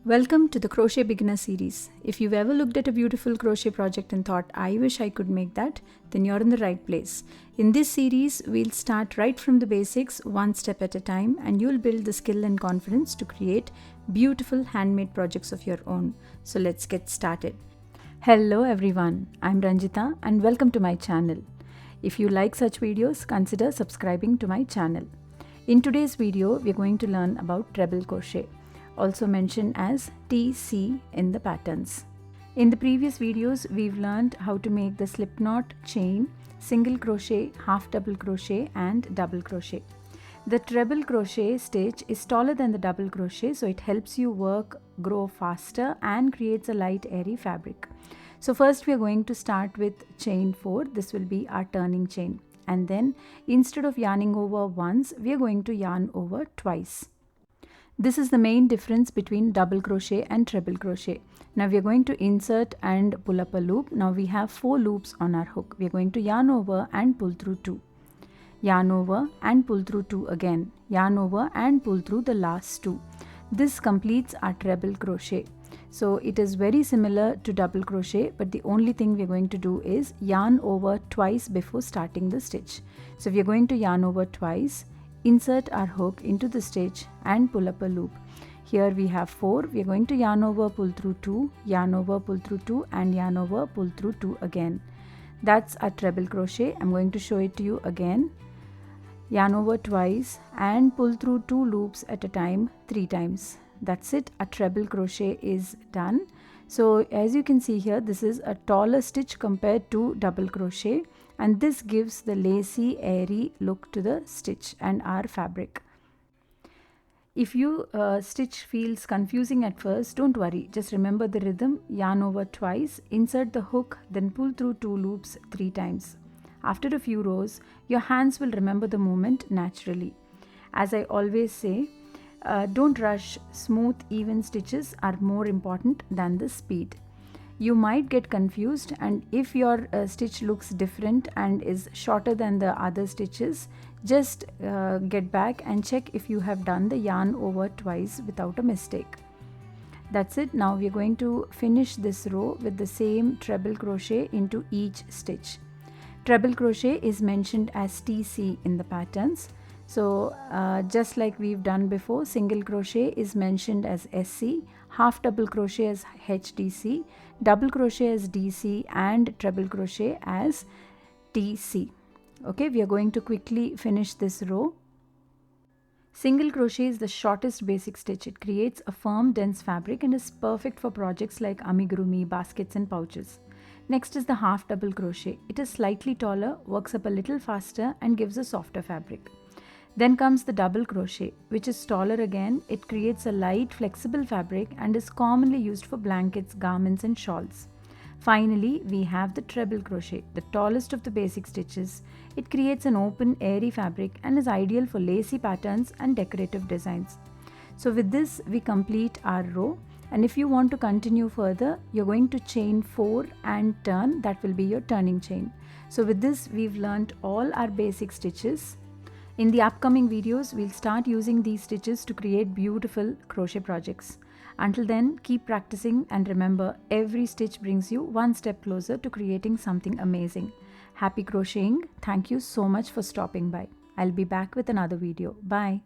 Welcome to the Crochet Beginner series. If you've ever looked at a beautiful crochet project and thought, I wish I could make that, then you're in the right place. In this series, we'll start right from the basics, one step at a time, and you'll build the skill and confidence to create beautiful handmade projects of your own. So let's get started. Hello everyone, I'm Ranjitha and welcome to my channel. If you like such videos, consider subscribing to my channel. In today's video, we're going to learn about treble crochet, also mentioned as TC in the patterns. In the previous videos, we've learned how to make the slip knot, chain, single crochet, half double crochet and double crochet. The treble crochet stitch is taller than the double crochet, so it helps you grow faster and creates a light airy fabric. So first we are going to start with chain 4. This will be our turning chain, and then instead of yarning over once, we are going to yarn over twice. This is the main difference between double crochet and treble crochet. Now we are going to insert and pull up a loop. Now we have 4 loops on our hook. We are going to yarn over and pull through 2. Yarn over and pull through 2 again. Yarn over and pull through the last 2. This completes our treble crochet. So it is very similar to double crochet, but the only thing we are going to do is yarn over twice before starting the stitch. So we are going to yarn over twice, insert our hook into the stitch and pull up a loop. Here we have 4. We are going to yarn over, pull through 2, yarn over, pull through 2 and yarn over, pull through 2 again. That's a treble crochet. I'm going to show it to you again. Yarn over twice and pull through 2 loops at a time 3 times. That's it. A treble crochet is done. So as you can see here, this is a taller stitch compared to double crochet, and this gives the lacy, airy look to the stitch and our fabric. If you stitch feels confusing at first, don't worry. Just remember the rhythm. Yarn over twice, insert the hook, then pull through 2 loops 3 times. After a few rows, your hands will remember the movement naturally. As I always say, don't rush. Smooth, even stitches are more important than the speed. You might get confused, and if your stitch looks different and is shorter than the other stitches, just get back and check if you have done the yarn over twice without a mistake. That's it. Now we are going to finish this row with the same treble crochet into each stitch. Treble crochet is mentioned as TC in the patterns. So just like we've done before, single crochet is mentioned as SC, half double crochet as HDC, double crochet as DC and treble crochet as TC. Okay, we are going to quickly finish this row. Single crochet is the shortest basic stitch. It creates a firm, dense fabric and is perfect for projects like amigurumi, baskets and pouches. Next is the half double crochet. It is slightly taller, works up a little faster and gives a softer fabric. Then comes the double crochet, which is taller again. It creates a light, flexible fabric and is commonly used for blankets, garments and shawls. Finally, we have the treble crochet, the tallest of the basic stitches. It creates an open, airy fabric and is ideal for lacy patterns and decorative designs. So with this, we complete our row. And if you want to continue further, you're going to chain 4 and turn. That will be your turning chain. So with this, we've learned all our basic stitches. In the upcoming videos, we'll start using these stitches to create beautiful crochet projects. Until then, keep practicing and remember, every stitch brings you one step closer to creating something amazing. Happy crocheting. Thank you so much for stopping by. I'll be back with another video. Bye.